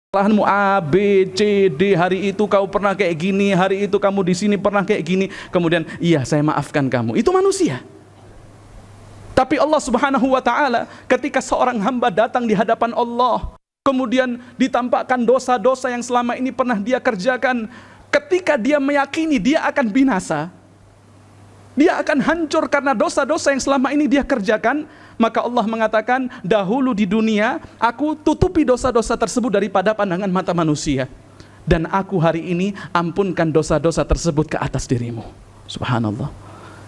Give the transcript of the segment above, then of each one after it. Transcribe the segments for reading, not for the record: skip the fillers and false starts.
kesalahanmu A, B, C, D, hari itu kau pernah kayak gini, hari itu kamu di sini pernah kayak gini, kemudian iya saya maafkan kamu. Itu manusia. Tapi Allah Subhanahu wa taala ketika seorang hamba datang di hadapan Allah, kemudian ditampakkan dosa-dosa yang selama ini pernah dia kerjakan, ketika dia meyakini dia akan binasa, dia akan hancur karena dosa-dosa yang selama ini dia kerjakan, maka Allah mengatakan, dahulu di dunia aku tutupi dosa-dosa tersebut daripada pandangan mata manusia, dan aku hari ini ampunkan dosa-dosa tersebut ke atas dirimu. Subhanallah.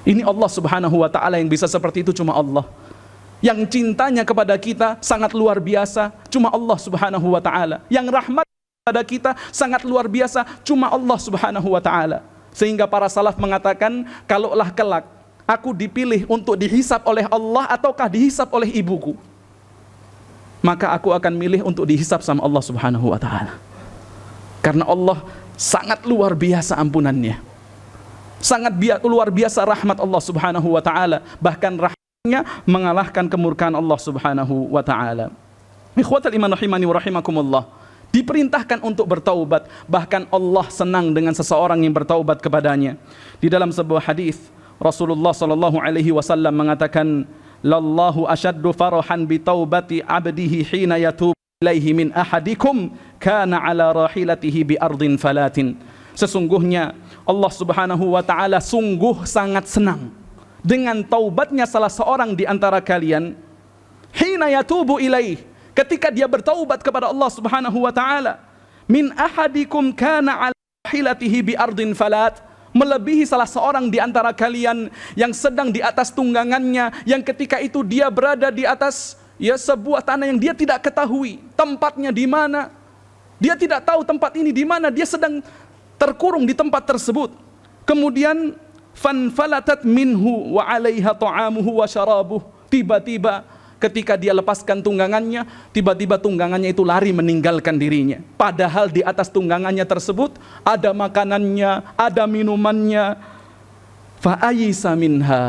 Ini Allah Subhanahu wa ta'ala yang bisa seperti itu, cuma Allah. Yang cintanya kepada kita sangat luar biasa, cuma Allah Subhanahu wa ta'ala. Yang rahmat kepada kita sangat luar biasa, cuma Allah Subhanahu wa ta'ala. Sehingga para salaf mengatakan, kalaulah kelak aku dipilih untuk dihisab oleh Allah ataukah dihisab oleh ibuku, maka aku akan milih untuk dihisab sama Allah Subhanahu wa ta'ala. Karena Allah sangat luar biasa ampunannya, sangat luar biasa rahmat Allah Subhanahu wa ta'ala. Bahkan rahmatnya mengalahkan kemurkaan Allah Subhanahu wa ta'ala. Ikhwatal iman rahimani wa rahimakumullah, diperintahkan untuk bertaubat. Bahkan Allah senang dengan seseorang yang bertaubat kepadanya. Di dalam sebuah hadis Rasulullah sallallahu alaihi wasallam mengatakan, lallahu asyaddu farahan bi taubati abdihi hina yatub ilaihi min ahadikum kana ala rahilatihi bi ardin falatin. Sesungguhnya Allah Subhanahu wa taala sungguh sangat senang dengan taubatnya salah seorang di antara kalian, hina yatubu ilaih, ketika dia bertaubat kepada Allah Subhanahu wa taala, min ahadikum kana ala rahilatihi bi ardin falat, melebihi salah seorang di antara kalian yang sedang di atas tunggangannya, yang ketika itu dia berada di atas sebuah tanah yang dia tidak ketahui tempatnya di mana. Dia tidak tahu tempat ini di mana, dia sedang terkurung di tempat tersebut. Kemudian fanfalatat minhu wa 'alaiha ta'amuhu wa syarabuh. Tiba-tiba ketika dia lepaskan tunggangannya, tiba-tiba tunggangannya itu lari meninggalkan dirinya. Padahal di atas tunggangannya tersebut ada makanannya, ada minumannya. Fa'ayisa minha.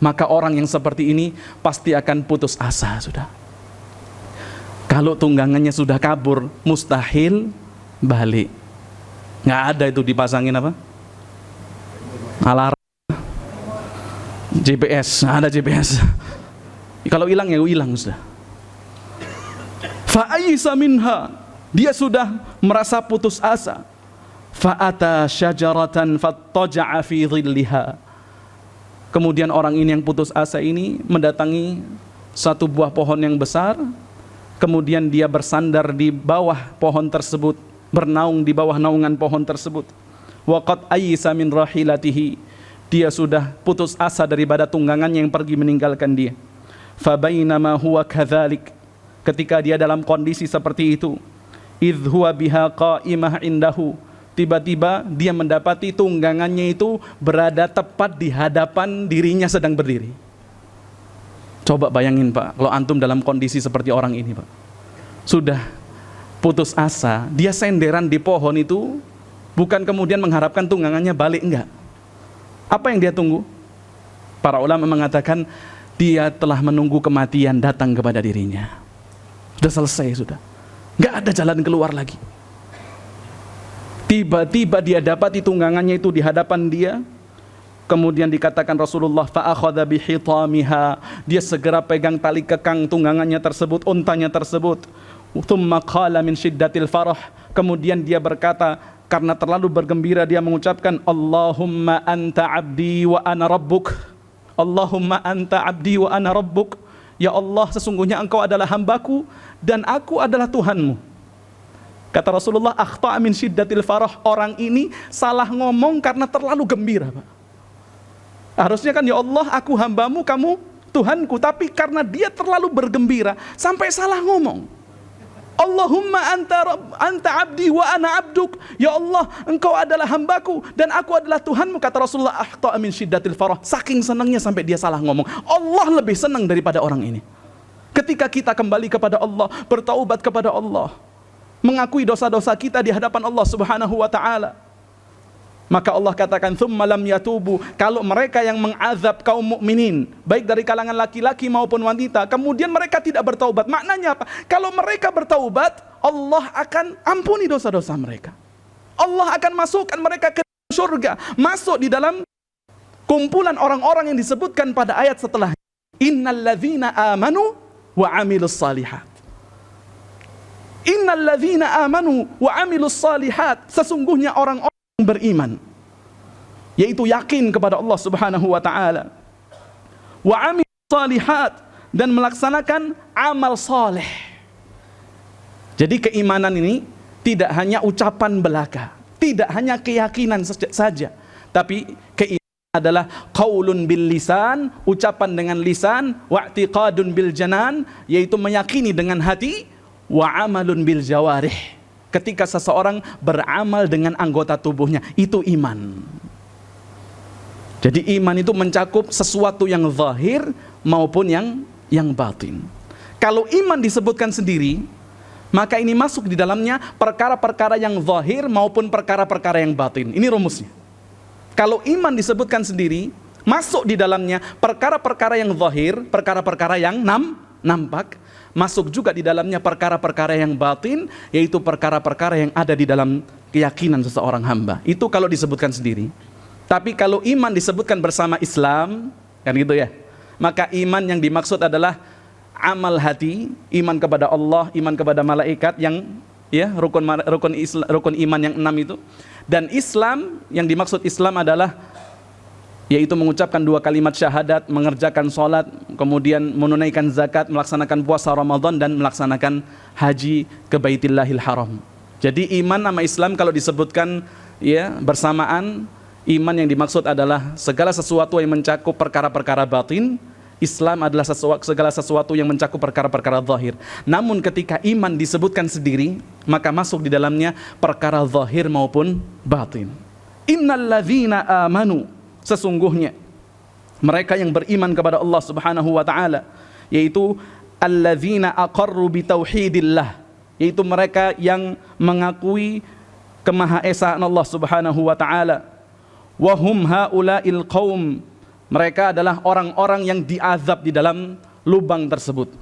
Maka orang yang seperti ini pasti akan putus asa sudah. Kalau tunggangannya sudah kabur, mustahil balik. Nggak ada itu dipasangin apa? Alarm, GPS, nggak ada GPS. Kalau hilang ya hilang sudah. Fa'ayisa minha, dia sudah merasa putus asa. Fa'ata syajaratan fattaja'a fi dhilliha. Kemudian orang ini yang putus asa ini mendatangi satu buah pohon yang besar. Kemudian dia bersandar di bawah pohon tersebut, bernaung di bawah naungan pohon tersebut. Wa qad ayisa min rahilatihi, dia sudah putus asa daripada tunggangannya yang pergi meninggalkan dia. Fabainama huwa kadzalik, ketika dia dalam kondisi seperti itu, idh huwa biha qa'imah indahu, tiba-tiba dia mendapati tunggangannya itu berada tepat di hadapan dirinya sedang berdiri. Coba bayangin Pak, kalau antum dalam kondisi seperti orang ini Pak, sudah putus asa, dia senderan di pohon itu, bukan kemudian mengharapkan tunggangannya balik, enggak. Apa yang dia tunggu? Para ulama mengatakan dia telah menunggu kematian datang kepada dirinya. Sudah selesai sudah, nggak ada jalan keluar lagi. Tiba-tiba dia dapati tunggangannya itu di hadapan dia. Kemudian dikatakan Rasulullah, fa'akhadha bihitamiha, dia segera pegang tali kekang tunggangannya tersebut, untanya tersebut. Thumma qala min syiddatil farah, kemudian dia berkata karena terlalu bergembira, dia mengucapkan, Allahumma anta abdi wa ana rabbuk. Allahumma anta abdi wa ana rabbuk. Ya Allah, sesungguhnya engkau adalah hambaku dan aku adalah Tuhanmu. Kata Rasulullah, akhta' min syiddatil farah, orang ini salah ngomong karena terlalu gembira Pak. Harusnya kan ya Allah, aku hambamu, kamu Tuhanku, tapi karena dia terlalu bergembira sampai salah ngomong. Allahumma anta abdi wa ana abduk. Ya Allah, engkau adalah hambaku dan aku adalah Tuhanmu. Kata Rasulullah, akhta' min syiddatil farah, saking senangnya sampai dia salah ngomong. Allah lebih senang daripada orang ini. Ketika kita kembali kepada Allah, bertaubat kepada Allah, mengakui dosa-dosa kita di hadapan Allah Subhanahu wa ta'ala, Maka Allah katakan tsumma lam yatubu, kalau mereka yang mengazab kaum mukminin baik dari kalangan laki-laki maupun wanita kemudian mereka tidak bertaubat, maknanya apa? Kalau mereka bertaubat, Allah akan ampuni dosa-dosa mereka. Allah akan masukkan mereka ke surga, masuk di dalam kumpulan orang-orang yang disebutkan pada ayat setelah innalladzina amanu wa amilus salihat. Innalladzina amanu wa amilus salihat, sesungguhnya orang-orang beriman, yaitu yakin kepada Allah Subhanahu wa taala, wa amil salihat, dan melaksanakan amal saleh. Jadi keimanan ini tidak hanya ucapan belaka, tidak hanya keyakinan saja, tapi keimanan adalah qaulun bil lisan, ucapan dengan lisan, wa i'tiqadun bil janan, yaitu meyakini dengan hati, wa amalun bil jawarih, ketika seseorang beramal dengan anggota tubuhnya, itu iman. Jadi iman itu mencakup sesuatu yang zahir maupun yang batin. Kalau iman disebutkan sendiri, maka ini masuk di dalamnya perkara-perkara yang zahir maupun perkara-perkara yang batin. Ini rumusnya. Kalau iman disebutkan sendiri, masuk di dalamnya perkara-perkara yang zahir, perkara-perkara yang nampak, masuk juga di dalamnya perkara-perkara yang batin, yaitu perkara-perkara yang ada di dalam keyakinan seseorang hamba. Itu kalau disebutkan sendiri. Tapi kalau iman disebutkan bersama Islam, kan gitu ya, maka iman yang dimaksud adalah amal hati, iman kepada Allah, iman kepada malaikat, yang ya rukun iman yang 6 itu. Dan Islam, yang dimaksud Islam adalah yaitu mengucapkan 2 kalimat syahadat, mengerjakan sholat, kemudian menunaikan zakat, melaksanakan puasa Ramadan, dan melaksanakan haji ke Baitillahil Haram. Jadi iman sama Islam kalau disebutkan ya bersamaan, iman yang dimaksud adalah segala sesuatu yang mencakup perkara-perkara batin, Islam adalah segala sesuatu yang mencakup perkara-perkara zahir. Namun ketika iman disebutkan sendiri, maka masuk di dalamnya perkara zahir maupun batin. Innalladzina amanu, sesungguhnya mereka yang beriman kepada Allah Subhanahu wa taala, yaitu alladzina aqarru bi tauhidillah, yaitu mereka yang mengakui kemahaesaan Allah Subhanahu wa taala. Wa hum haula'il qaum, mereka adalah orang-orang yang diazab di dalam lubang tersebut.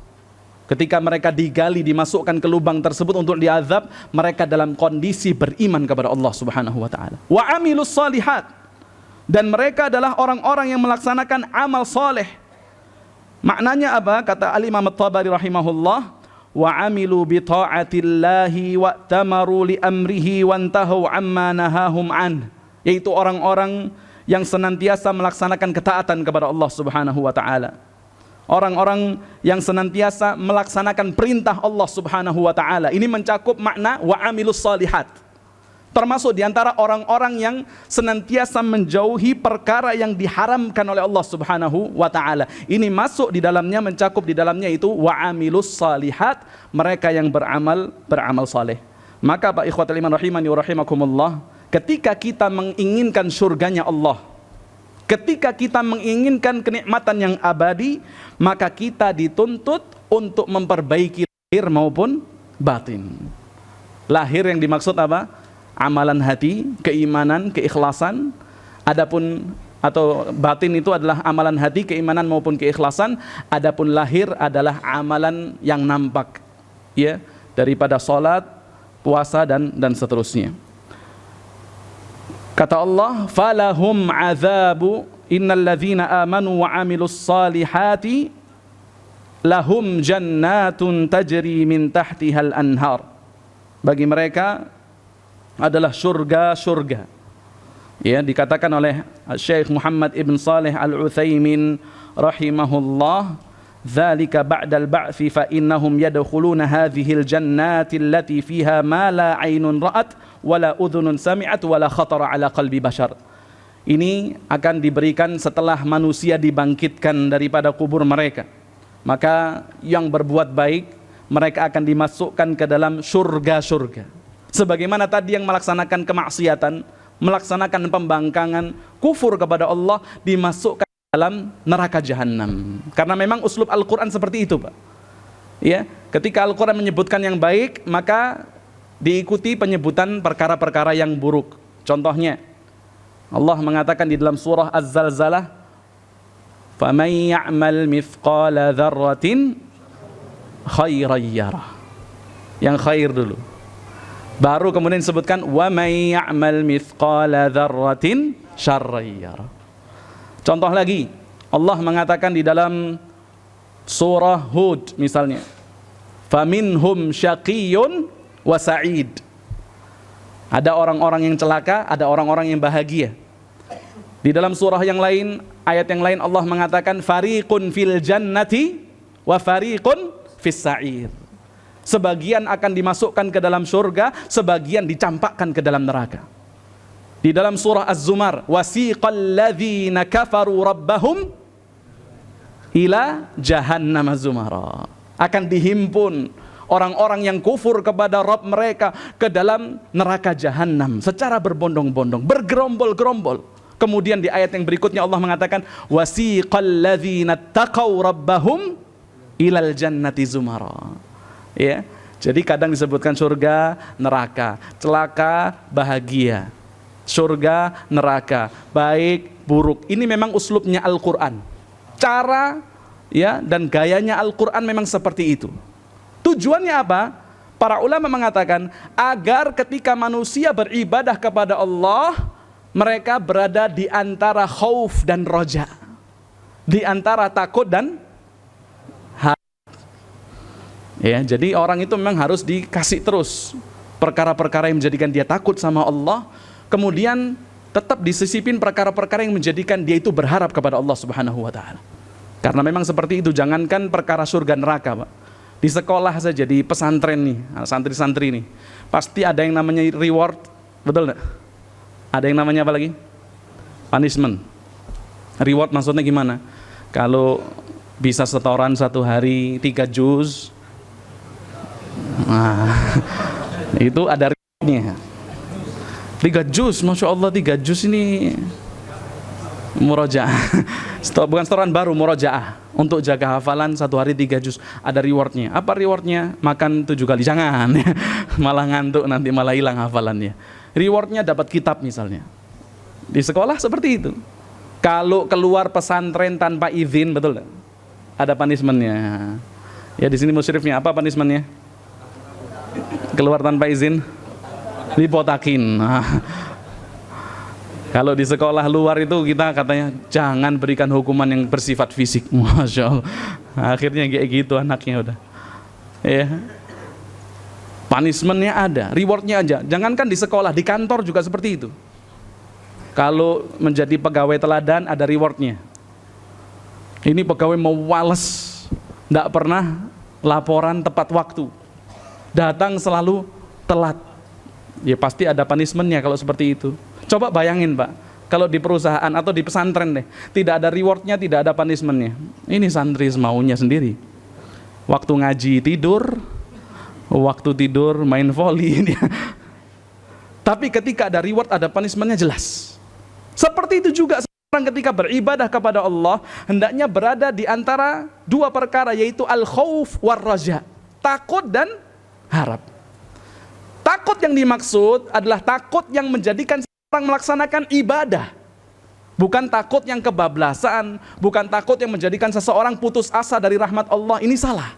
Ketika mereka digali, dimasukkan ke lubang tersebut untuk diazab, mereka dalam kondisi beriman kepada Allah Subhanahu wa taala. Wa amilus salihat, dan mereka adalah orang-orang yang melaksanakan amal soleh. Maknanya apa? Kata Al-Imam At-Tabari rahimahullah, wa amilu bi ta'atillahi wa tamaru li amrihi wa antahu amma nahahum an, yaitu orang-orang yang senantiasa melaksanakan ketaatan kepada Allah Subhanahu wa taala. Orang-orang yang senantiasa melaksanakan perintah Allah Subhanahu wa taala. Ini mencakup makna wa amilus salihat. Termasuk diantara orang-orang yang senantiasa menjauhi perkara yang diharamkan oleh Allah Subhanahu wa ta'ala. Ini masuk di dalamnya, mencakup di dalamnya itu wa amilus salihat, mereka yang beramal saleh. Maka Pak ikhwatul iman rahimani wa rahimakumullah, ketika kita menginginkan surganya Allah, ketika kita menginginkan kenikmatan yang abadi, maka kita dituntut untuk memperbaiki lahir maupun batin. Lahir yang dimaksud apa? Amalan hati, keimanan, keikhlasan. Adapun atau batin itu adalah amalan hati, keimanan maupun keikhlasan. Adapun lahir adalah amalan yang nampak, ya, daripada salat, puasa dan seterusnya. Kata Allah, falahum azabu innalladzina amanu wa amilus salihati lahum jannatun tajri min tahtihal anhar. Bagi mereka adalah surga-surga. Ya, dikatakan oleh Syekh Muhammad ibn Saleh Al-Utsaimin rahimahullah, dzalika ba'dal ba'tsi fa innahum yadkhuluna hadhil jannati allati fiha ma la 'ainun ra'at wala udhunun sami'at wala khatara 'ala qalbi bashar. Ini akan diberikan setelah manusia dibangkitkan daripada kubur mereka. Maka yang berbuat baik, mereka akan dimasukkan ke dalam surga-surga. Sebagaimana tadi yang melaksanakan kemaksiatan, melaksanakan pembangkangan, kufur kepada Allah, dimasukkan dalam neraka jahanam. Karena memang uslub Al-Quran seperti itu, Pak. Ya, ketika Al-Quran menyebutkan yang baik, maka diikuti penyebutan perkara-perkara yang buruk. Contohnya, Allah mengatakan di dalam surah Az-Zalzalah, "Faman ya'mal mithqala dzarratin khairan yarah." Yang khair dulu. Baru kemudian disebutkan wa may ya'mal mithqala dzarratin syarran yarah. Contoh lagi, Allah mengatakan di dalam surah Hud misalnya, "Faminhum syaqiyyun wa sa'id." Ada orang-orang yang celaka, ada orang-orang yang bahagia. Di dalam surah yang lain, ayat yang lain Allah mengatakan fariqun fil jannati wa fariqun fis sa'ir. Sebagian akan dimasukkan ke dalam surga, sebagian dicampakkan ke dalam neraka. Di dalam surah Az-Zumar, wasiqal ladzina kafaru rabbahum ila jahannam zumara. Akan dihimpun orang-orang yang kufur kepada Rabb mereka ke dalam neraka jahanam secara berbondong-bondong, bergerombol-gerombol. Kemudian di ayat yang berikutnya Allah mengatakan wasiqal ladzina taqaw rabbahum ilal jannati zumara. Ya. Jadi kadang disebutkan surga, neraka, celaka, bahagia. Surga, neraka, baik, buruk. Ini memang uslubnya Al-Qur'an. Cara ya dan gayanya Al-Qur'an memang seperti itu. Tujuannya apa? Para ulama mengatakan agar ketika manusia beribadah kepada Allah, mereka berada di antara khauf dan roja, di antara takut dan harap. Ya, jadi orang itu memang harus dikasih terus perkara-perkara yang menjadikan dia takut sama Allah, kemudian tetap disisipin perkara-perkara yang menjadikan dia itu berharap kepada Allah Subhanahu wa taala. Karena memang seperti itu, jangankan perkara surga neraka, Pak. Di sekolah saja, di pesantren nih, santri-santri nih, pasti ada yang namanya reward, betul nggak? Ada yang namanya apa lagi? Punishment. Reward maksudnya gimana? Kalau bisa setoran satu hari 3 juz, nah, itu ada rewardnya. 3 juz, Masya Allah, 3 juz ini murojaah. Bukan setoran baru, murojaah. Untuk jaga hafalan 1 hari 3 juz, ada rewardnya. Apa rewardnya? Makan 7 kali, jangan. Malah ngantuk nanti, malah hilang hafalannya. Rewardnya dapat kitab misalnya. Di sekolah seperti itu. Kalau keluar pesantren tanpa izin, betul tak? Ada punishmentnya. Ya di sini musyrifnya apa punishmentnya? Keluar tanpa izin, dipotakin. Kalau di sekolah luar itu kita katanya jangan berikan hukuman yang bersifat fisik. Masya Allah. Akhirnya kayak gitu anaknya udah. Ya. Punishmentnya ada, rewardnya aja. Jangankan di sekolah, di kantor juga seperti itu. Kalau menjadi pegawai teladan ada rewardnya. Ini pegawai mau wales, tidak pernah laporan tepat waktu, datang selalu telat. Ya pasti ada punishmentnya kalau seperti itu. Coba bayangin Pak, kalau di perusahaan atau di pesantren deh, tidak ada rewardnya, tidak ada punishmentnya. Ini santri semaunya sendiri. Waktu ngaji tidur, waktu tidur main volley. Tapi ketika ada reward, ada punishmentnya jelas. Seperti itu juga seorang ketika beribadah kepada Allah, hendaknya berada di antara 2 perkara, yaitu al-khauf war raja, takut dan harap. Takut yang dimaksud adalah takut yang menjadikan orang melaksanakan ibadah, bukan takut yang kebablasan, bukan takut yang menjadikan seseorang putus asa dari rahmat Allah. Ini salah.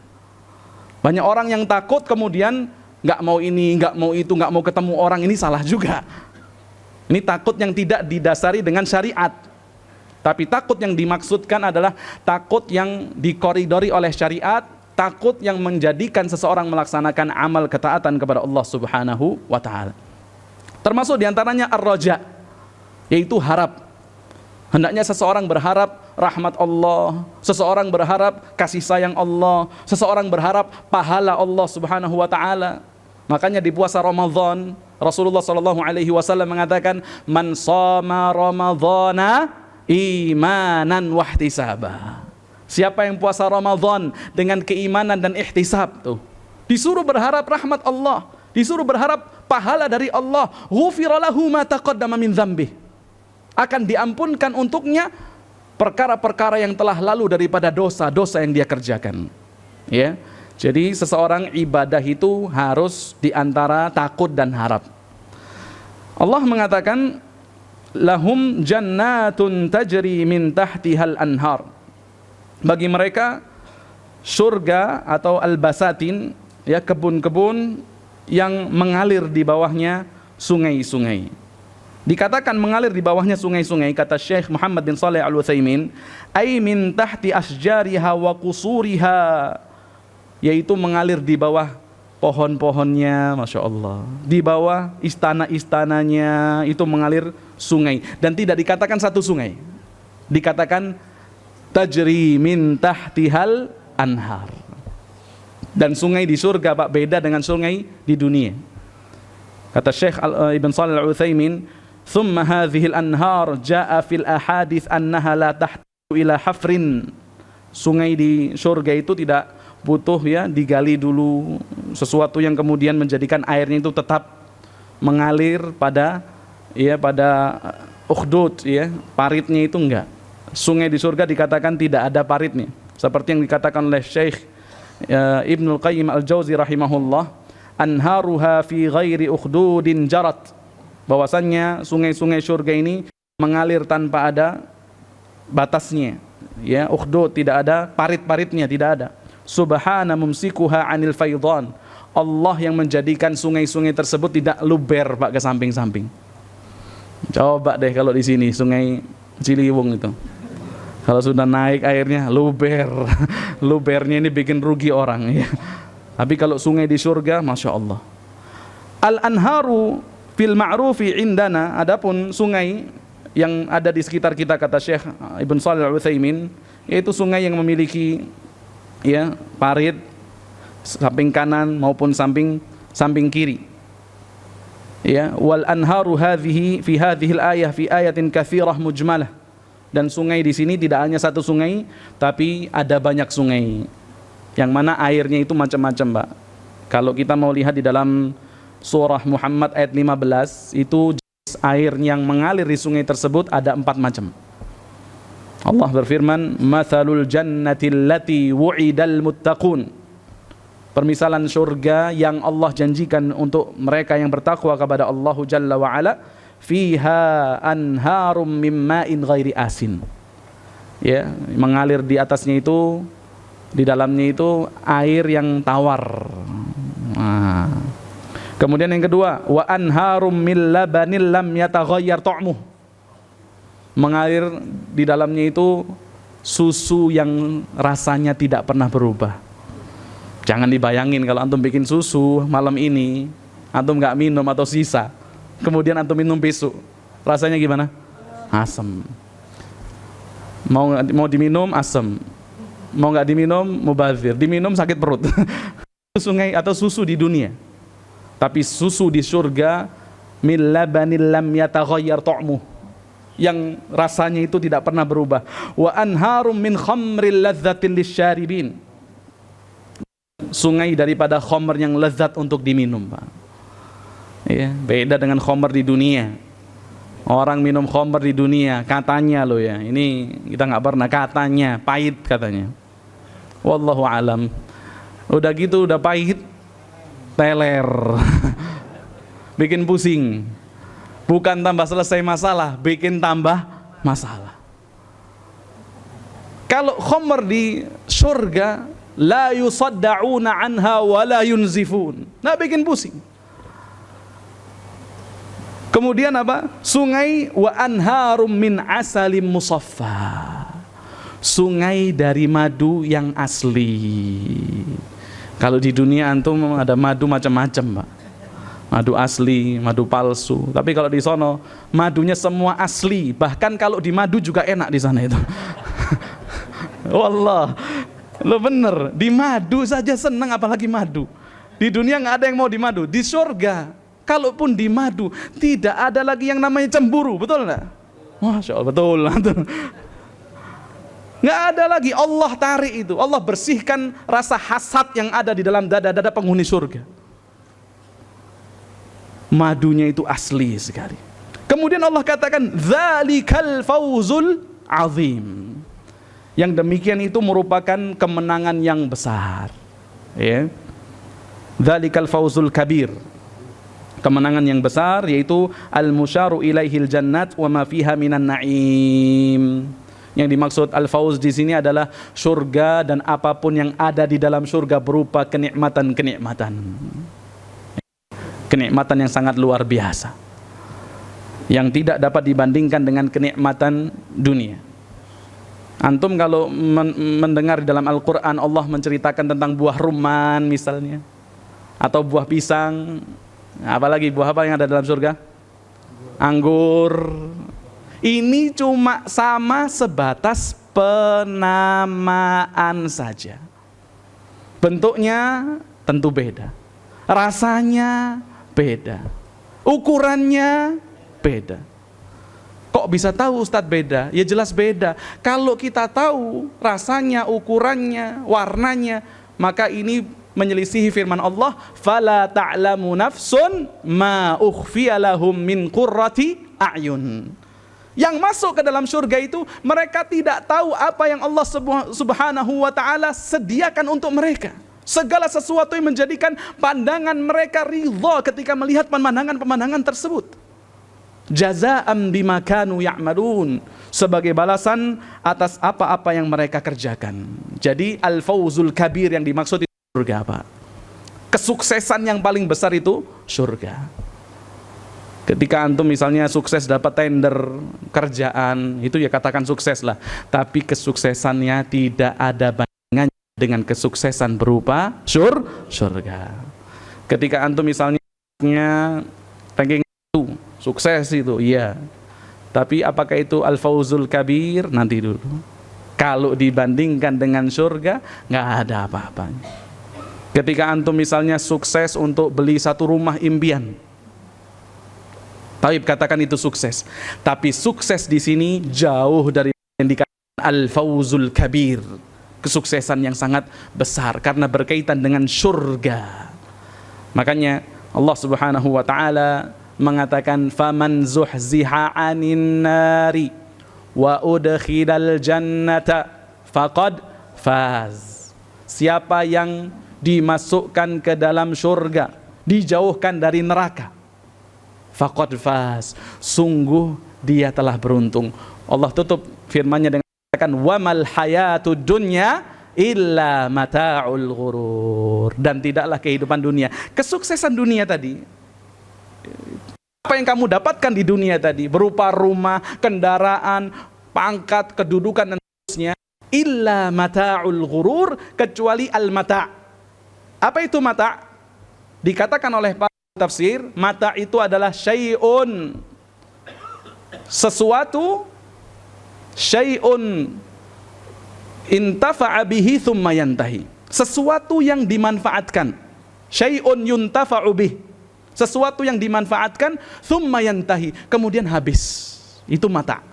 Banyak orang yang takut kemudian nggak mau ini, nggak mau itu, nggak mau ketemu orang. Ini salah juga. Ini takut yang tidak didasari dengan syariat. Tapi takut yang dimaksudkan adalah takut yang dikoridori oleh syariat, takut yang menjadikan seseorang melaksanakan amal ketaatan kepada Allah Subhanahu wa taala. Termasuk diantaranya ar-raja, yaitu harap. Hendaknya seseorang berharap rahmat Allah, seseorang berharap kasih sayang Allah, seseorang berharap pahala Allah Subhanahu wa taala. Makanya di puasa Ramadan, Rasulullah SAW mengatakan, "Man shoma Ramadhana imanan wahtisaba." Siapa yang puasa Ramadan dengan keimanan dan ihtisab tuh, disuruh berharap rahmat Allah, disuruh berharap pahala dari Allah. Ghufira lahu ma taqaddama min dzambi. Akan diampunkan untuknya perkara-perkara yang telah lalu daripada dosa-dosa yang dia kerjakan. Ya. Jadi seseorang ibadah itu harus di antara takut dan harap. Allah mengatakan lahum jannatun tajri min tahtihal anhar. Bagi mereka surga atau al-basatin, ya, kebun-kebun yang mengalir di bawahnya sungai-sungai. Dikatakan mengalir di bawahnya sungai-sungai, kata Syekh Muhammad bin Shalih Al-Utsaimin, ay min tahti asjariha wa qusuriha, yaitu mengalir di bawah pohon-pohonnya, Masya Allah, di bawah istana-istananya itu mengalir sungai. Dan tidak dikatakan satu sungai, dikatakan tajri min tahtihal anhar. Dan sungai di surga, Pak, beda dengan sungai di dunia. Kata Syekh Ibn Shalih Al-Utsaimin, thumma hadhil anhar ja'a fil ahadits annaha la tahtaju ila hafrin. Sungai di surga itu tidak butuh, ya, digali dulu sesuatu yang kemudian menjadikan airnya itu tetap mengalir pada, ya, pada ukhdud, ya, paritnya itu enggak. Sungai di surga dikatakan tidak ada paritnya, seperti yang dikatakan oleh Syekh Ibnul Qayyim Al-Jauzi rahimahullah, anharuha fi ghairi ukhdudin jarat, bahwasannya sungai-sungai surga ini mengalir tanpa ada batasnya, ya, ukhdud, tidak ada parit-paritnya, tidak ada. Subhana mumsikuha anil faidan, Allah yang menjadikan sungai-sungai tersebut tidak luber, Pak, ke samping-samping. Coba deh kalau di sini Sungai Ciliwung itu, kalau sudah naik airnya luber, lubernya ini bikin rugi orang, ya. Tapi kalau sungai di surga, Masya Allah. Al-anharu fil ma'rufi indana, adapun sungai yang ada di sekitar kita, kata Syekh Ibn Shalih Al-Utsaimin, yaitu sungai yang memiliki, ya, parit samping kanan maupun samping kiri, ya. Wal anharu hadhihi fi hadhil ayah fi ayatin katsirah mujmalah, dan sungai di sini tidak hanya satu sungai, tapi ada banyak sungai yang mana airnya itu macam-macam, Pak. Kalau kita mau lihat di dalam surah Muhammad ayat 15, itu air yang mengalir di sungai tersebut ada 4 macam. Allah berfirman, mathalul jannati allati wu'idal muttaqun, permisalan surga yang Allah janjikan untuk mereka yang bertakwa kepada Allah Jalla wa Ala, fiha anharum mim ma'in ghairi asin, ya, mengalir di atasnya itu, di dalamnya itu air yang tawar. Nah, kemudian yang kedua, wa anharum min labanil lam yataghayyar ta'muh, mengalir di dalamnya itu susu yang rasanya tidak pernah berubah. Jangan dibayangin kalau antum bikin susu malam ini, antum nggak minum atau sisa, kemudian antum minum besok, rasanya gimana? Asam. Mau diminum asam, mau nggak diminum mubazir, diminum sakit perut. Sungai atau susu di dunia, tapi susu di surga min labanil lam yataghayyar ta'muh, yang rasanya itu tidak pernah berubah. Wa anharum min khamril ladzatil lisyaribin, sungai daripada khamr yang lezat untuk diminum, Pak. Ya, beda dengan khamr di dunia. Orang minum khamr di dunia katanya loh, ya, ini kita nggak pernah, katanya pahit katanya. Wallahu alam. Udah gitu udah pahit, teler. Bikin pusing. Bukan tambah selesai masalah, bikin tambah masalah. Kalau khamr di surga, la yusadda'una anha wa la yunzifun, nah bikin pusing. Kemudian apa? Sungai wa anharum min asalim musaffa, sungai dari madu yang asli. Kalau di dunia antum ada madu macam-macam, Pak. Madu asli, madu palsu. Tapi kalau di sono madunya semua asli. Bahkan kalau di madu juga enak di sana itu. Wallah, lo bener, di madu saja senang, apalagi madu. Di dunia nggak ada yang mau di madu. Di surga, kalaupun di madu tidak ada lagi yang namanya cemburu, betul nggak? Masya Allah, betul. Nggak ada lagi, Allah tarik itu, Allah bersihkan rasa hasad yang ada di dalam dada-dada penghuni surga. Madunya itu asli sekali. Kemudian Allah katakan, dzalikal fawzul azim, yang demikian itu merupakan kemenangan yang besar, ya. Dzalikal fawzul kabir, kemenangan yang besar, yaitu al-musyaru ilaihil jannat wa ma fiha minan na'im. Yang dimaksud al-fauz di sini adalah surga dan apapun yang ada di dalam surga berupa kenikmatan-kenikmatan. Kenikmatan yang sangat luar biasa, yang tidak dapat dibandingkan dengan kenikmatan dunia. Antum kalau mendengar di dalam Al-Quran Allah menceritakan tentang buah rumman misalnya, atau buah pisang, apalagi buah apa yang ada dalam surga? Anggur. Ini cuma sama sebatas penamaan saja. Bentuknya tentu beda, rasanya beda, ukurannya beda. Kok bisa tahu Ustadz beda? Ya jelas beda. Kalau kita tahu rasanya, ukurannya, warnanya, maka ini menyelisihi firman Allah, fala ta'lamu nafsun ma ukhfiya lahum min qurrati a'yun. Yang masuk ke dalam surga itu mereka tidak tahu apa yang Allah subhanahu wa ta'ala sediakan untuk mereka. Segala sesuatu yang menjadikan pandangan mereka ridha ketika melihat pemandangan-pemandangan tersebut. Jazaa'an bima kanu ya'malun, sebagai balasan atas apa-apa yang mereka kerjakan. Jadi al-fawzul kabir yang dimaksud itu surga, Pak. Kesuksesan yang paling besar itu surga. Ketika antum misalnya sukses dapat tender kerjaan, itu ya katakan sukses lah. Tapi kesuksesannya tidak ada bandingannya dengan kesuksesan berupa surga. Ketika antum misalnya ranking 1, sukses itu, iya. Tapi apakah itu al-fawzul kabir? Nanti dulu. Kalau dibandingkan dengan surga, nggak ada apa-apanya. Ketika antum misalnya sukses untuk beli satu rumah impian, Taib katakan itu sukses. Tapi sukses di sini jauh dari yang dikatakan al-fawzul kabir, kesuksesan yang sangat besar karena berkaitan dengan surga. Makanya Allah Subhanahu wa taala mengatakan faman zuhziha 'anin nari wa udkhilal jannata faqad faz. Siapa yang dimasukkan ke dalam surga, dijauhkan dari neraka, faqad faz, sungguh dia telah beruntung. Allah tutup firman-Nya dengan mengatakan wamal hayatud dunya illa mata'ul ghurur, dan tidaklah kehidupan dunia, kesuksesan dunia tadi, apa yang kamu dapatkan di dunia tadi berupa rumah, kendaraan, pangkat, kedudukan dan seterusnya, illa mata'ul ghurur, kecuali al-mata'. Apa itu mata'? Dikatakan oleh para tafsir, mata itu adalah syai'un, sesuatu, syai'un intafa'a bihi thumma yantahi, sesuatu yang dimanfaatkan, syai'un yuntafa'u bih, sesuatu yang dimanfaatkan, thumma yantahi, kemudian habis. Itu mata.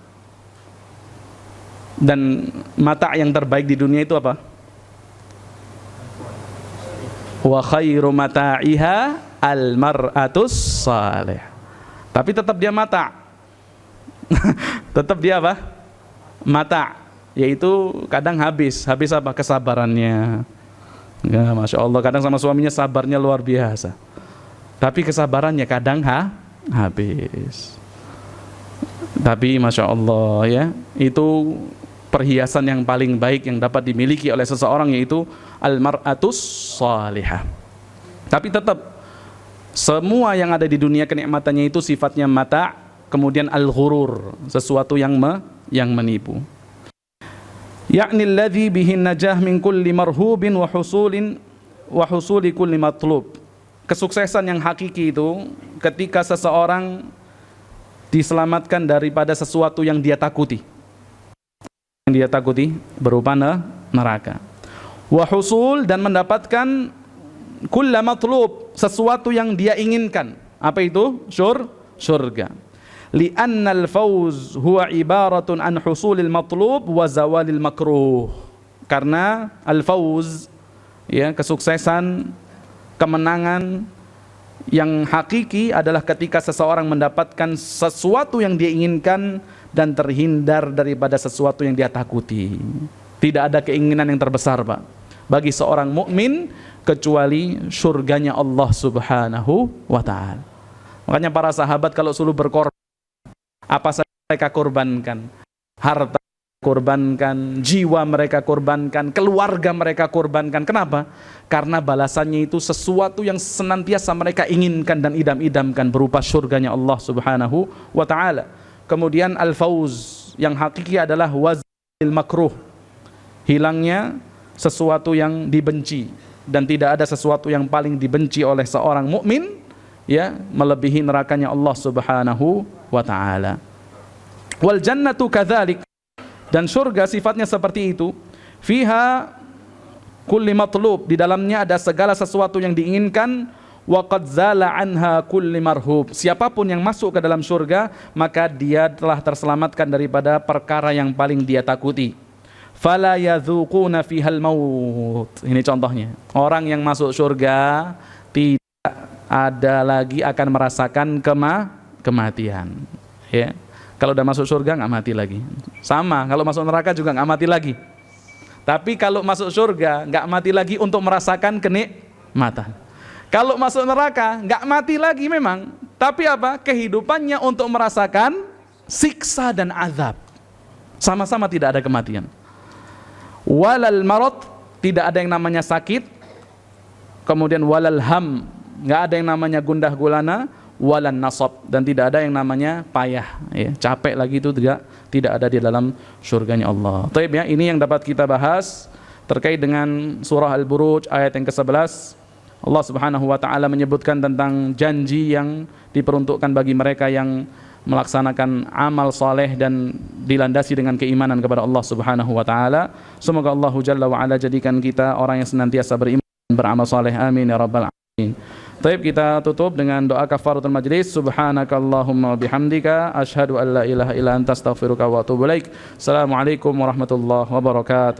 Dan mata yang terbaik di dunia itu apa? Wa khairu mata'iha al-mar'atus salih. Tapi tetap dia mata. Tetap dia apa? Mata. Yaitu kadang habis. Habis apa? Kesabarannya. Ya, Masya Allah, kadang sama suaminya sabarnya luar biasa, tapi kesabarannya kadang habis. Tapi Masya Allah ya, itu perhiasan yang paling baik yang dapat dimiliki oleh seseorang, yaitu al-mar'atus salihah. Tapi tetap semua yang ada di dunia kenikmatannya itu sifatnya mata, kemudian al-ghurur, sesuatu yang menipu. Yakni alladhi bihin najah min kulli marhubin wa husuli kulli matlub. Kesuksesan yang hakiki itu ketika seseorang diselamatkan daripada sesuatu yang dia takuti. Yang dia takuti berupa neraka. Wa husul, dan mendapatkan kulla matlub, sesuatu yang dia inginkan. Apa itu? Surga. Li'annal fawz huwa ibaratun an husulil matlub wa zawalil makruh. Karena al-fawz ya, kesuksesan, kemenangan yang hakiki adalah ketika seseorang mendapatkan sesuatu yang dia inginkan dan terhindar daripada sesuatu yang dia takuti. Tidak ada keinginan yang terbesar, Pak, bagi seorang mukmin kecuali surganya Allah Subhanahu wa ta'ala. Makanya para sahabat kalau suruh berkorban, apa saja mereka korbankan. Harta korbankan, jiwa mereka korbankan, keluarga mereka korbankan. Kenapa? Karena balasannya itu sesuatu yang senantiasa mereka inginkan dan idam-idamkan, berupa surganya Allah Subhanahu wa ta'ala. Kemudian al-fauz yang hakiki adalah wazil makruh, hilangnya sesuatu yang dibenci. Dan tidak ada sesuatu yang paling dibenci oleh seorang mukmin, ya, melebihi nerakanya Allah Subhanahu wa ta'ala. Wal jannatu kadzalik, dan surga sifatnya seperti itu. Fiha kulli matlub, di dalamnya ada segala sesuatu yang diinginkan. Wa qad zala anha kulli marhub, siapapun yang masuk ke dalam surga maka dia telah terselamatkan daripada perkara yang paling dia takuti. Fala yadzuquna fihal maut, ini contohnya. Orang yang masuk surga tidak ada lagi akan merasakan kematian, ya. Kalau udah masuk surga nggak mati lagi. Sama, kalau masuk neraka juga nggak mati lagi. Tapi kalau masuk surga nggak mati lagi untuk merasakan kenikmatan. Kalau masuk neraka nggak mati lagi memang, tapi apa? Kehidupannya untuk merasakan siksa dan azab. Sama-sama tidak ada kematian. Walal marad, tidak ada yang namanya sakit. Kemudian walal ham, nggak ada yang namanya gundah gulana. Walan nasab, dan tidak ada yang namanya payah, ya, capek lagi, itu tidak ada di dalam surganya Allah. Taib, ya, ini yang dapat kita bahas terkait dengan surah Al-Buruj ayat yang ke-11. Allah Subhanahu wa ta'ala menyebutkan tentang janji yang diperuntukkan bagi mereka yang melaksanakan amal saleh dan dilandasi dengan keimanan kepada Allah Subhanahu wa ta'ala. Semoga Allah Jalla wa ala jadikan kita orang yang senantiasa beriman dan beramal saleh. Amin ya rabbal alamin. Baik, kita tutup dengan doa kafaratul majlis. Subhanakallahumma bihamdika asyhadu an la ilaha illa anta astaghfiruka wa atubu ilaik. Assalamualaikum warahmatullahi wabarakatuh.